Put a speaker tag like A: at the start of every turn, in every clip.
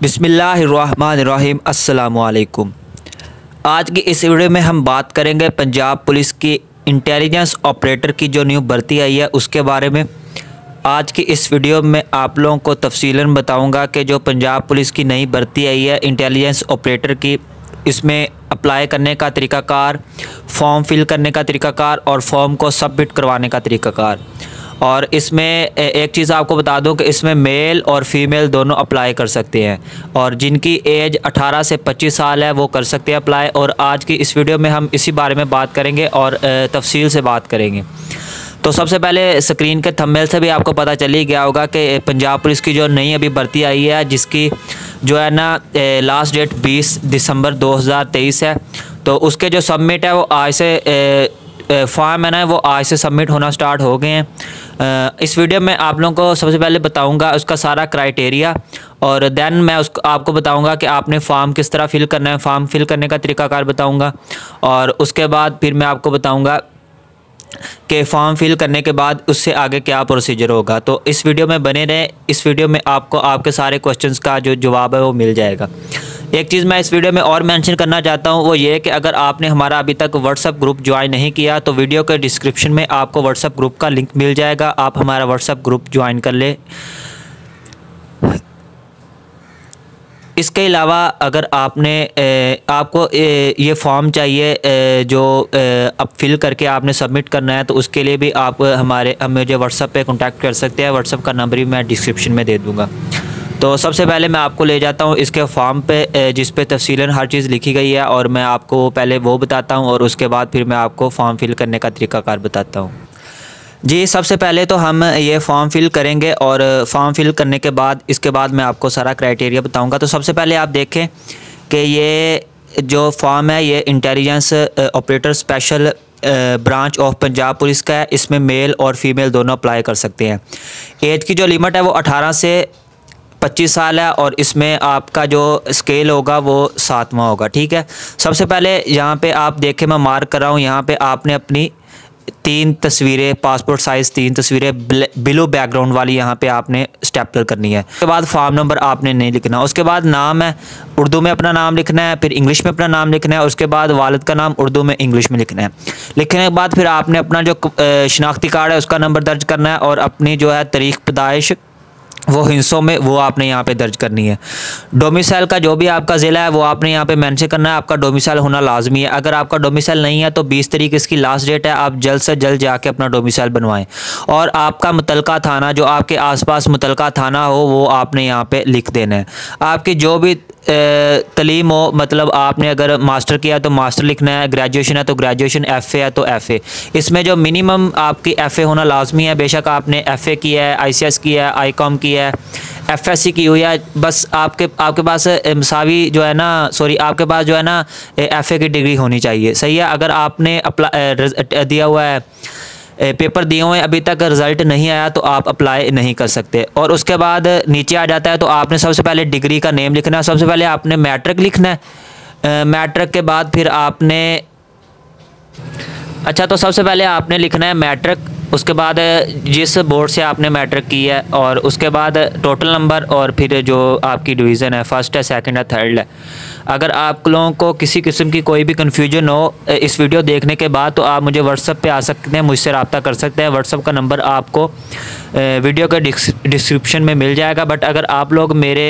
A: बिस्मिल्लाहिर्रहमानिर्रहीम अस्सलामुअलैकुम। आज की इस वीडियो में हम बात करेंगे पंजाब पुलिस की इंटेलिजेंस ऑपरेटर की जो न्यू भर्ती आई है उसके बारे में। आज की इस वीडियो में आप लोगों को तफसीलन बताऊंगा कि जो पंजाब पुलिस की नई भर्ती आई है इंटेलिजेंस ऑपरेटर की, इसमें अप्लाई करने का तरीक़ाकार, फॉर्म फिल करने का तरीक़ाकार और फॉर्म को सबमिट करवाने का तरीक़ाकार। और इसमें एक चीज़ आपको बता दूं कि इसमें मेल और फीमेल दोनों अप्लाई कर सकते हैं और जिनकी एज 18 से 25 साल है वो कर सकते हैं अप्लाई। और आज की इस वीडियो में हम इसी बारे में बात करेंगे और तफसील से बात करेंगे। तो सबसे पहले स्क्रीन के थंबनेल से भी आपको पता चल ही गया होगा कि पंजाब पुलिस की जो नई अभी भर्ती आई है, जिसकी जो है ना लास्ट डेट 20 दिसंबर 2023 है। तो उसके जो सबमिट है वो आज से फॉर्म है ना वो आज से सबमिट होना स्टार्ट हो गए हैं। इस वीडियो में आप लोगों को सबसे पहले बताऊंगा उसका सारा क्राइटेरिया और देन मैं उसको आपको बताऊंगा कि आपने फॉर्म किस तरह फिल करना है, फॉर्म फिल करने का तरीक़ाकार बताऊंगा। और उसके बाद फिर मैं आपको बताऊंगा कि फॉर्म फिल करने के बाद उससे आगे क्या प्रोसीजर होगा। तो इस वीडियो में बने रहें। इस वीडियो में आपको आपके सारे क्वेश्चंस का जो जवाब है वो मिल जाएगा। एक चीज़ मैं इस वीडियो में और मेंशन करना चाहता हूँ, वो ये कि अगर आपने हमारा अभी तक व्हाट्सएप ग्रुप ज्वाइन नहीं किया तो वीडियो के डिस्क्रिप्शन में आपको व्हाट्सएप ग्रुप का लिंक मिल जाएगा, आप हमारा व्हाट्सएप ग्रुप ज्वाइन कर ले। इसके अलावा अगर आपको ये फॉर्म चाहिए जो अब फिल करके आपने सबमिट करना है, तो उसके लिए भी आप हमें मुझे व्हाट्सएप पे कांटेक्ट कर सकते हैं। व्हाट्सएप का नंबर भी मैं डिस्क्रिप्शन में दे दूँगा। तो सबसे पहले मैं आपको ले जाता हूँ इसके फॉर्म पे, जिस पे तफसीलन हर चीज़ लिखी गई है और मैं आपको पहले वो बताता हूँ और उसके बाद फिर मैं आपको फॉर्म फिल करने का तरीक़ाकार बताता हूँ। जी, सबसे पहले तो हम ये फॉर्म फिल करेंगे और फॉर्म फिल करने के बाद इसके बाद मैं आपको सारा क्राइटेरिया बताऊँगा। तो सबसे पहले आप देखें कि ये जो फॉर्म है ये intelligence operator special branch of Punjab police का है। इसमें मेल और फीमेल दोनों अप्लाई कर सकते हैं। एज की जो लिमिट है वो 18 से 25 साल है और इसमें आपका जो स्केल होगा वो 7वां होगा। ठीक है, सबसे पहले यहाँ पे आप देखें, मैं मार्क कर रहा हूँ, यहाँ पे आपने अपनी 3 तस्वीरें, पासपोर्ट साइज़ 3 तस्वीरें ब्लू बैकग्राउंड वाली यहाँ पे आपने स्टेपलर करनी है। उसके बाद फॉर्म नंबर आपने नहीं लिखना। उसके बाद नाम है, उर्दू में अपना नाम लिखना है, फिर इंग्लिश में अपना नाम लिखना है। उसके बाद वालिद का नाम उर्दू में इंग्लिश में लिखना है। लिखने के बाद फिर आपने अपना जो शनाख्ती कार्ड है उसका नंबर दर्ज करना है और अपनी जो है तारीख़ पैदाइश वो हिस्सों में वो आपने यहाँ पे दर्ज करनी है। डोमिसाइल का जो भी आपका ज़िला है वो आपने यहाँ पे मेंशन करना है। आपका डोमिसाइल होना लाजमी है। अगर आपका डोमिसाइल नहीं है तो 20 तारीख इसकी लास्ट डेट है, आप जल्द से जल्द जाके अपना डोमिसाइल बनवाएं। और आपका मुतलका थाना, जो आपके आसपास मुतलका थाना हो, वो आपने यहाँ पे लिख देना है। आपकी जो भी तलीम हो, मतलब आपने अगर मास्टर किया तो मास्टर लिखना है, ग्रेजुएशन है तो ग्रेजुएशन, FA है तो FA। इसमें जो मिनिमम आपकी FA होना लाजमी है। बेशक आपने FA किया है, ICS किया है, ICOM किया है, FSC की हुई है, बस आपके पास मसावी जो है ना, सॉरी, आपके पास जो है ना FA की डिग्री होनी चाहिए। सही है। अगर आपने दिया हुआ है, पेपर दिए हुए अभी तक रिज़ल्ट नहीं आया तो आप अप्लाई नहीं कर सकते। और उसके बाद नीचे आ जाता है तो आपने सबसे पहले डिग्री का नेम लिखना है। सबसे पहले आपने मैट्रिक लिखना है। मैट्रिक के बाद फिर आपने तो सबसे पहले आपने लिखना है मैट्रिक, उसके बाद जिस बोर्ड से आपने मैट्रिक की है और उसके बाद टोटल नंबर और फिर जो आपकी डिवीज़न है, फर्स्ट है, सेकंड है, थर्ड है। अगर आप लोगों को किसी किस्म की कोई भी कन्फ्यूजन हो इस वीडियो देखने के बाद तो आप मुझे व्हाट्सएप पे आ सकते हैं, मुझसे रब्ता कर सकते हैं। व्हाट्सएप का नंबर आपको वीडियो के डिस्क्रिप्शन में मिल जाएगा। बट अगर आप लोग मेरे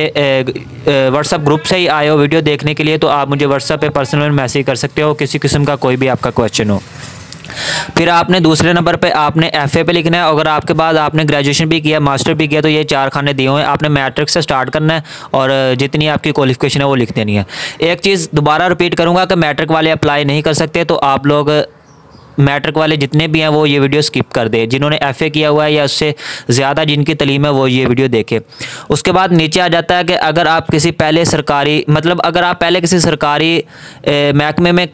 A: व्हाट्सएप ग्रुप से ही आए हो वीडियो देखने के लिए तो आप मुझे व्हाट्सएप पे पर्सनल मैसेज कर सकते हो, किसी किस्म का कोई भी आपका क्वेश्चन हो। फिर आपने दूसरे नंबर पे आपने FA पे लिखना है। अगर आपके बाद आपने ग्रेजुएशन भी किया, मास्टर भी किया तो ये 4 खाने दिए हुए हैं। आपने मैट्रिक से स्टार्ट करना है और जितनी आपकी क्वालिफिकेशन है वो लिख देनी है। एक चीज़ दोबारा रिपीट करूँगा कि मैट्रिक वाले अप्लाई नहीं कर सकते, तो आप लोग मैट्रिक वाले जितने भी हैं वो ये वीडियो स्किप कर दें। जिन्होंने FA किया हुआ है या उससे ज़्यादा जिनकी तलीम है वो ये वीडियो देखें। उसके बाद नीचे आ जाता है कि अगर आप किसी पहले सरकारी, मतलब अगर आप पहले किसी सरकारी महकमे में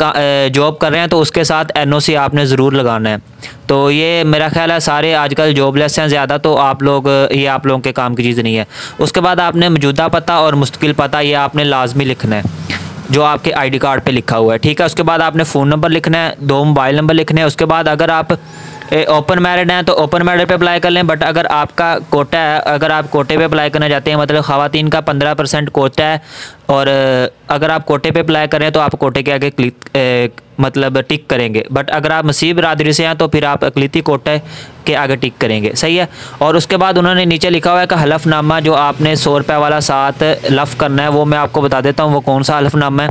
A: जॉब कर रहे हैं तो उसके साथ NOC आपने ज़रूर लगाना है। तो ये मेरा ख्याल है सारे आजकल जॉबलेस हैं ज़्यादा, तो आप लोगों के काम की चीज़ नहीं है। उसके बाद आपने मौजूदा पता और मुस्तकिल पता ये आपने लाजमी लिखना है जो आपके ID कार्ड पे लिखा हुआ है। ठीक है, उसके बाद आपने फ़ोन नंबर लिखना है, 2 मोबाइल नंबर लिखने हैं। उसके बाद अगर आप ओपन मैरिड हैं तो ओपन मैरिड पे अप्लाई कर लें। बट अगर आपका कोटा है, अगर आप कोटे पे अप्लाई करना चाहते हैं, मतलब ख़वातीन का 15% कोटा है, और अगर आप कोटे पे अप्लाई करें तो आप कोटे के आगे मतलब टिक करेंगे। बट अगर आप मसीह बरादरी से हैं तो फिर आप अकलीती कोटे के आगे टिक करेंगे, सही है। और उसके बाद उन्होंने नीचे लिखा हुआ है कि हलफनामा जो आपने 100 रुपये वाला साथ लफ़ करना है, वो मैं आपको बता देता हूँ वो कौन सा हलफनामा है।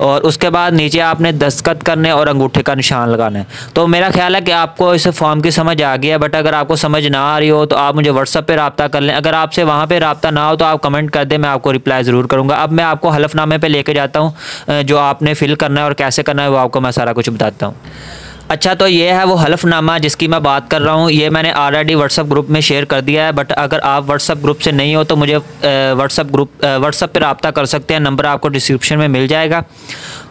A: और उसके बाद नीचे आपने दस्तखत करने और अंगूठे का निशान लगाना है। तो मेरा ख्याल है कि आपको इस फॉर्म की समझ आ गई है। बट अगर आपको समझ ना आ रही हो तो आप मुझे व्हाट्सएप पे रब्ता कर लें। अगर आपसे वहाँ पे रब्ता ना हो तो आप कमेंट कर दें, मैं आपको रिप्लाई ज़रूर करूँगा। अब मैं आपको हलफनामे पे लेके जाता हूँ, जो आपने फ़िल करना है और कैसे करना है वो आपको मैं सारा कुछ बताता हूँ। अच्छा, तो ये है वो हलफनामा जिसकी मैं बात कर रहा हूँ। ये मैंने ऑलरेडी व्हाट्सअप ग्रुप में शेयर कर दिया है। बट अगर आप व्हाट्सअप ग्रुप से नहीं हो तो मुझे व्हाट्सअप पे रब्ता कर सकते हैं, नंबर आपको डिस्क्रिप्शन में मिल जाएगा।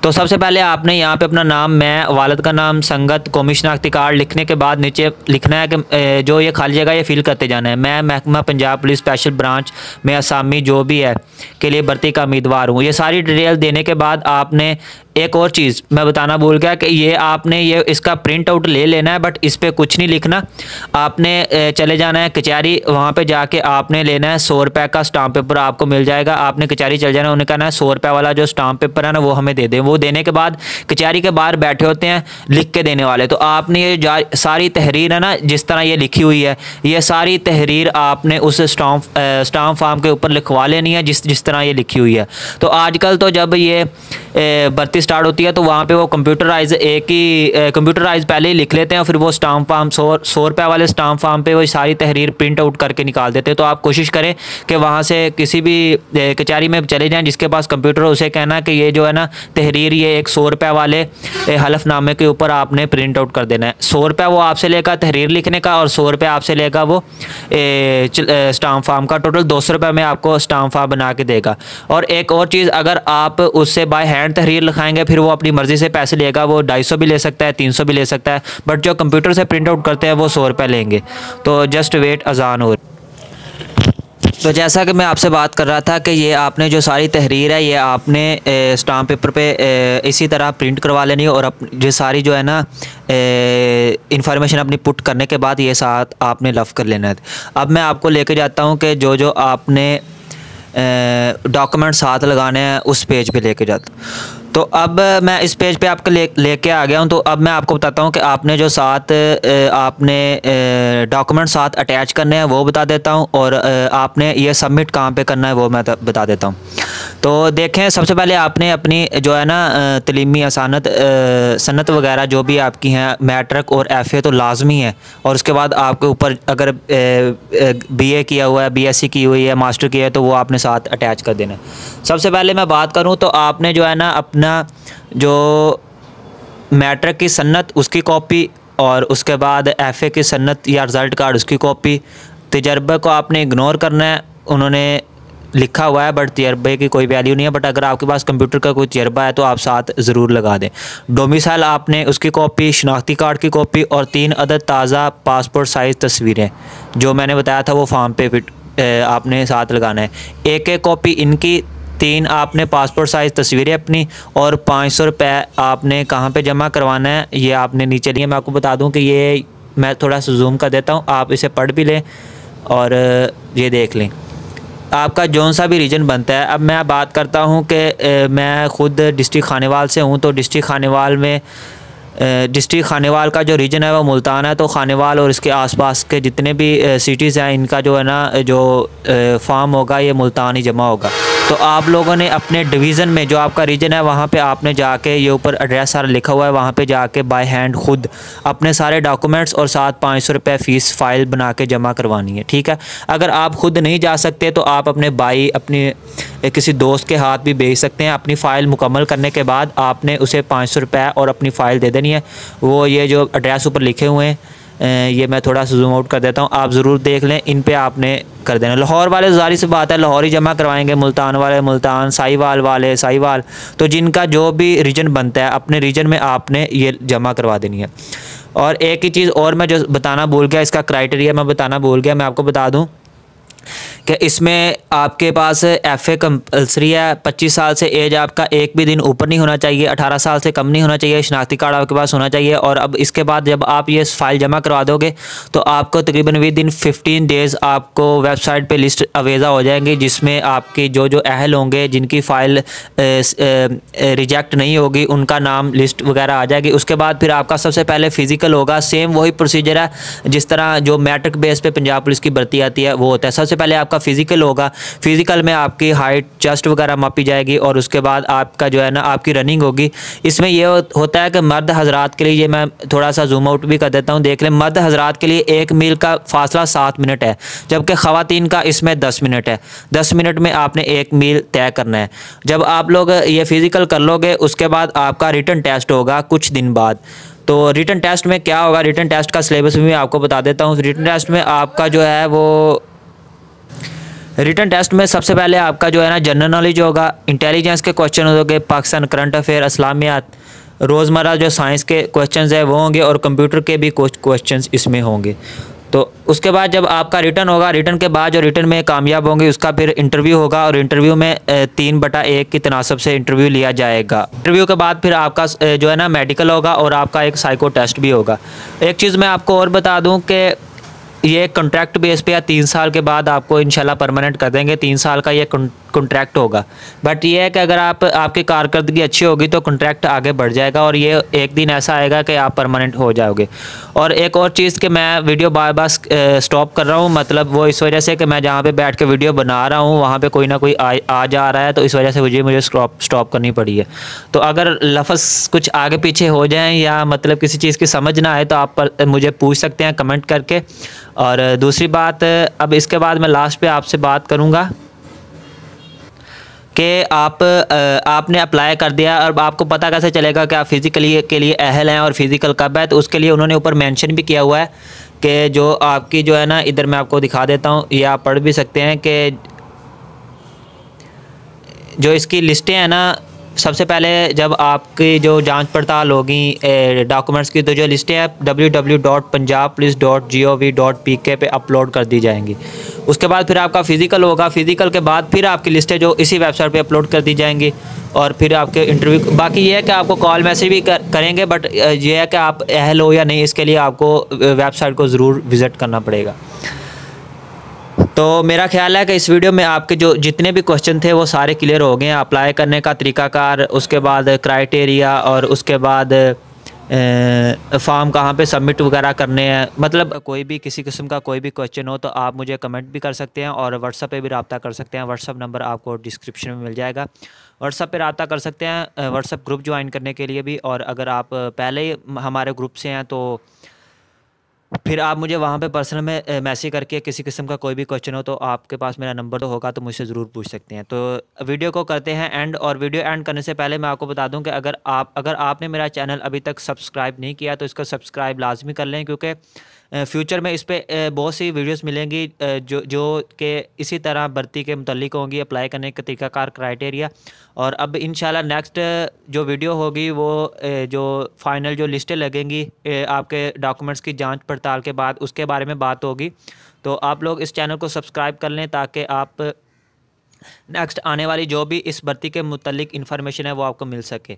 A: तो सबसे पहले आपने यहाँ पे अपना नाम, मैं, वालिद का नाम, संगत, कौमी शनाख्ती कार्ड लिखने के बाद नीचे लिखना है कि जो ये खाली जगह ये फिल करते जाना है। मैं महकमा पंजाब पुलिस स्पेशल ब्रांच में असामी जो भी है के लिए भर्ती का उम्मीदवार हूँ। ये सारी डिटेल देने के बाद आपने एक और चीज़ मैं बताना भूल गया कि ये आपने ये इसका प्रिंट आउट ले लेना है। बट इस पर कुछ नहीं लिखना, आपने चले जाना है कचहरी, वहाँ पे जाके आपने लेना है 100 रुपये का स्टाम्प पेपर आपको मिल जाएगा। आपने कचहरी चले जाना है, उन्हें कहना है 100 रुपये वाला जो स्टाम्प पेपर है ना वो हमें दे दें। वो देने के बाद कचहरी के बाहर बैठे होते हैं लिख के देने वाले। तो आपने ये सारी तहरीर है ना, जिस तरह ये लिखी हुई है, ये सारी तहरीर आपने उस स्टाम्प फॉर्म के ऊपर लिखवा लेनी है जिस तरह ये लिखी हुई है। तो आजकल तो जब ये भर्ती स्टार्ट होती है तो वहाँ पे वो कंप्यूटराइज पहले ही लिख लेते हैं, फिर वो स्टाम्प फॉर्म 100 रुपये वाले स्टाम्प फॉर्म पे वो सारी तहरीर प्रिंट आउट करके निकाल देते हैं। तो आप कोशिश करें कि वहाँ से किसी भी कचहरी में चले जाएं जिसके पास कंप्यूटर हो, उसे कहना कि ये जो है ना तहरीर ये एक 100 रुपये वाले हलफनामे के ऊपर आपने प्रिंट आउट कर देना है। 100 रुपये वो आपसे लेगा तहरीर लिखने का, और 100 रुपये आपसे लेगा वो स्टाम्प फॉर्म का। टोटल 200 रुपये में आपको स्टाम्प फॉर्म बना के देगा। और एक और चीज़, अगर आप उससे बाय हैंड तहरीर लिखाएंगे फिर वो अपनी मर्ज़ी से पैसे लेगा, वो 250 भी ले सकता है, 300 भी ले सकता है। बट जो कंप्यूटर से प्रिंट आउट करते हैं वो 100 रुपये लेंगे। तो जस्ट वेट, अजान हो। तो जैसा कि मैं आपसे बात कर रहा था कि ये आपने जो सारी तहरीर है ये आपने स्टाम्प पेपर पे इसी तरह प्रिंट करवा लेनी है, और ये सारी जो है ना इंफॉर्मेशन अपनी पुट करने के बाद ये साथ आपने लफ़ कर लेना है। अब मैं आपको लेके जाता हूँ कि जो आपने डॉक्यूमेंट साथ लगाने हैं उस पेज पे लेके जाता हूँ। तो अब मैं इस पेज पे आपको लेके आ गया हूँ। तो अब मैं आपको बताता हूँ कि आपने जो साथ आपने डॉक्यूमेंट साथ अटैच करने हैं वो बता देता हूँ, और आपने ये सबमिट कहाँ पे करना है वो मैं बता देता हूँ। तो देखें, सबसे पहले आपने अपनी जो है ना तलीमी सनत वगैरह जो भी आपकी हैं, मैट्रिक और FA तो लाजमी है। और उसके बाद आपके ऊपर अगर BA किया हुआ है, BSc की हुई है, मास्टर किया है, तो वो आपने साथ अटैच कर देना है। सबसे पहले मैं बात करूँ तो आपने जो है ना अपना जो मैट्रिक की सन्नत उसकी कॉपी, और उसके बाद FA की सन्नत या रिज़ल्ट कार्ड उसकी कॉपी। तजर्बे को आपने इग्नोर करना है, उन्होंने लिखा हुआ है बट तजर्बे की कोई वैल्यू नहीं है। बट अगर आपके पास कंप्यूटर का कोई तजर्बा है तो आप साथ ज़रूर लगा दें। डोमिसाइल आपने उसकी कॉपी, शनाख्ती कार्ड की कॉपी, और 3 अदद ताज़ा पासपोर्ट साइज़ तस्वीरें जो मैंने बताया था वो फॉर्म पे आपने साथ लगाना है। एक कॉपी इनकी, 3 आपने पासपोर्ट साइज़ तस्वीरें अपनी, और 500 रुपये आपने कहाँ पे जमा करवाना है ये आपने नीचे लिए। मैं आपको बता दूं कि ये मैं थोड़ा सा जूम कर देता हूँ, आप इसे पढ़ भी लें और ये देख लें आपका जौन सा भी रीजन बनता है। अब मैं बात करता हूँ कि मैं ख़ुद डिस्ट्रिक्ट खानेवाल से हूँ। तो डिस्ट्रिक्ट खानेवाल का जो रीजन है वो मुल्तान है। तो खानेवाल और इसके आसपास के जितने भी सिटीज़ हैं इनका जो है ना जो फॉर्म होगा ये मुल्तान ही जमा होगा। तो आप लोगों ने अपने डिवीज़न में जो आपका रीजन है वहाँ पे आपने जाके, ये ऊपर एड्रेस सारा लिखा हुआ है, वहाँ पे जाके बाय हैंड खुद अपने सारे डॉक्यूमेंट्स और साथ 500 रुपये फ़ीस फ़ाइल बना के जमा करवानी है, ठीक है। अगर आप खुद नहीं जा सकते तो आप अपने भाई, अपने किसी दोस्त के हाथ भी भेज सकते हैं। अपनी फ़ाइल मुकम्मल करने के बाद आपने उसे 500 रुपये और अपनी फ़ाइल दे देनी है। वो ये जो एड्रेस ऊपर लिखे हुए हैं ये मैं थोड़ा सा जूम आउट कर देता हूँ, आप ज़रूर देख लें। इन पे आपने कर देना। लाहौर वाले ज़ाहिर सी बात है लाहौर ही जमा करवाएंगे, मुल्तान वाले मुल्तान, साहिवाल वाले साहिवाल। तो जिनका जो भी रीजन बनता है अपने रीजन में आपने ये जमा करवा देनी है। और एक ही चीज़ और मैं जो बताना भूल गया, इसका क्राइटेरिया मैं बताना भूल गया, मैं आपको बता दूँ कि इसमें आपके पास FA कंपल्सरी है, 25 साल से एज आपका एक भी दिन ऊपर नहीं होना चाहिए, 18 साल से कम नहीं होना चाहिए, शनाख्ती कार्ड आपके पास होना चाहिए। और अब इसके बाद जब आप ये फाइल जमा करवा दोगे तो आपको तकरीबन विद इन 15 डेज़ आपको वेबसाइट पे लिस्ट अवेज़ा हो जाएंगी, जिसमें आपकी जो जो अहल होंगे जिनकी फ़ाइल रिजेक्ट नहीं होगी उनका नाम लिस्ट वगैरह आ जाएगी। उसके बाद फिर आपका सबसे पहले फ़िज़िकल होगा। सेम वही प्रोसीजर है जिस तरह जो मैट्रिक बेस पे पंजाब पुलिस की भर्ती आती है वो होता है। सबसे पहले आपका फ़िज़िकल होगा, फ़िज़िकल में आपकी हाइट चेस्ट वगैरह मापी जाएगी और उसके बाद आपका जो है ना आपकी रनिंग होगी। इसमें ये होता है कि मर्द हजरात के लिए, ये मैं थोड़ा सा जूम आउट भी कर देता हूँ, देख लें, मर्द हजरात के लिए 1 मील का फासला 7 मिनट है, जबकि ख़वातीन का इसमें 10 मिनट है। 10 मिनट में आपने 1 मील तय करना है। जब आप लोग ये फ़िज़िकल कर लोगे उसके बाद आपका रिटन टेस्ट होगा कुछ दिन बाद। तो रिटन टेस्ट में क्या होगा, रिटन टेस्ट का सिलेबस भी मैं आपको बता देता हूँ। रिटन टेस्ट में आपका जो है वो, रिटन टेस्ट में सबसे पहले आपका जो है ना जनरल नॉलेज होगा, इंटेलिजेंस के क्वेश्चन होंगे, पाकिस्तान करंट अफेयर, इस्लामियात, रोज़मर्रा जो साइंस के क्वेश्चंस है वो होंगे और कंप्यूटर के भी कुछ क्वेश्चंस इसमें होंगे। तो उसके बाद जब आपका रिटन होगा, रिटन के बाद जो रिटन में कामयाब होंगे उसका फिर इंटरव्यू होगा और इंटरव्यू में 3/1 की तनासब से इंटरव्यू लिया जाएगा। इंटरव्यू के बाद फिर आपका जो है ना मेडिकल होगा और आपका एक साइको टेस्ट भी होगा। एक चीज़ मैं आपको और बता दूं कि ये कॉन्ट्रैक्ट बेस पे या 3 साल के बाद आपको इंशाल्लाह परमानेंट कर देंगे। 3 साल का ये कॉन्ट्रैक्ट होगा, बट ये है कि अगर आपकी कारकर्दगी अच्छी होगी तो कॉन्ट्रैक्ट आगे बढ़ जाएगा और ये एक दिन ऐसा आएगा कि आप परमानेंट हो जाओगे। और एक और चीज़ कि मैं वीडियो बार बार स्टॉप कर रहा हूँ, मतलब वो इस वजह से कि मैं जहाँ पे बैठ के वीडियो बना रहा हूँ वहाँ पे कोई ना कोई आ जा रहा है, तो इस वजह से मुझे स्टॉप करनी पड़ी है। तो अगर लफ्ज़ कुछ आगे पीछे हो जाएँ या मतलब किसी चीज़ की समझ ना आए तो आप मुझे पूछ सकते हैं कमेंट करके। और दूसरी बात, अब इसके बाद मैं लास्ट पे आपसे बात करूँगा कि आपने अप्लाई कर दिया और आपको पता कैसे चलेगा कि आप फिज़िकली के लिए अहल हैं और फिज़िकल कब है। तो उसके लिए उन्होंने ऊपर मेंशन भी किया हुआ है कि जो आपकी जो है ना, इधर मैं आपको दिखा देता हूँ, ये आप पढ़ भी सकते हैं कि जो इसकी लिस्टें हैं ना, सबसे पहले जब आपकी जो जांच पड़ताल होगी डॉक्यूमेंट्स की, तो जो लिस्टें हैं www.punjabpolice.gov.pk पे अपलोड कर दी जाएंगी। उसके बाद फिर आपका फ़िज़िकल होगा, फ़िज़िकल के बाद फिर आपकी लिस्टें जो इसी वेबसाइट पे अपलोड कर दी जाएंगी और फिर आपके इंटरव्यू। बाकी ये है कि आपको कॉल मैसेज भी करेंगे, बट ये है कि आप अहल हो या नहीं इसके लिए आपको वेबसाइट को ज़रूर विज़िट करना पड़ेगा। तो मेरा ख्याल है कि इस वीडियो में आपके जो जितने भी क्वेश्चन थे वो सारे क्लियर हो गए हैं। अप्लाई करने का तरीकाकार, उसके बाद क्राइटेरिया और उसके बाद फॉर्म कहाँ पे सबमिट वगैरह करने हैं। मतलब कोई भी किसी किस्म का कोई भी क्वेश्चन हो तो आप मुझे कमेंट भी कर सकते हैं और व्हाट्सएप पे भी रब्ता कर सकते हैं। व्हाट्सएप नंबर आपको डिस्क्रिप्शन में मिल जाएगा, व्हाट्सएप पे रब्ता कर सकते हैं व्हाट्सएप ग्रुप ज्वाइन करने के लिए भी। और अगर आप पहले ही हमारे ग्रुप से हैं तो फिर आप मुझे वहाँ पे पर्सनल में मैसेज करके किसी किस्म का कोई भी क्वेश्चन हो तो आपके पास मेरा नंबर तो होगा, तो मुझसे ज़रूर पूछ सकते हैं। तो वीडियो को करते हैं एंड, और वीडियो एंड करने से पहले मैं आपको बता दूं कि अगर आपने मेरा चैनल अभी तक सब्सक्राइब नहीं किया तो इसका सब्सक्राइब लाजमी कर लें, क्योंकि फ्यूचर में इस पर बहुत सी वीडियोस मिलेंगी जो कि इसी तरह भर्ती के मुतल्लिक होंगी, अप्लाई करने का तरीकाकार, क्राइटेरिया। और अब इंशाल्लाह नेक्स्ट जो वीडियो होगी वो जो फाइनल जो लिस्टें लगेंगी आपके डॉक्यूमेंट्स की जांच पड़ताल के बाद, उसके बारे में बात होगी। तो आप लोग इस चैनल को सब्सक्राइब कर लें ताकि आप नेक्स्ट आने वाली जो भी इस भर्ती के मुतल्लिक इन्फॉर्मेशन है वो आपको मिल सके।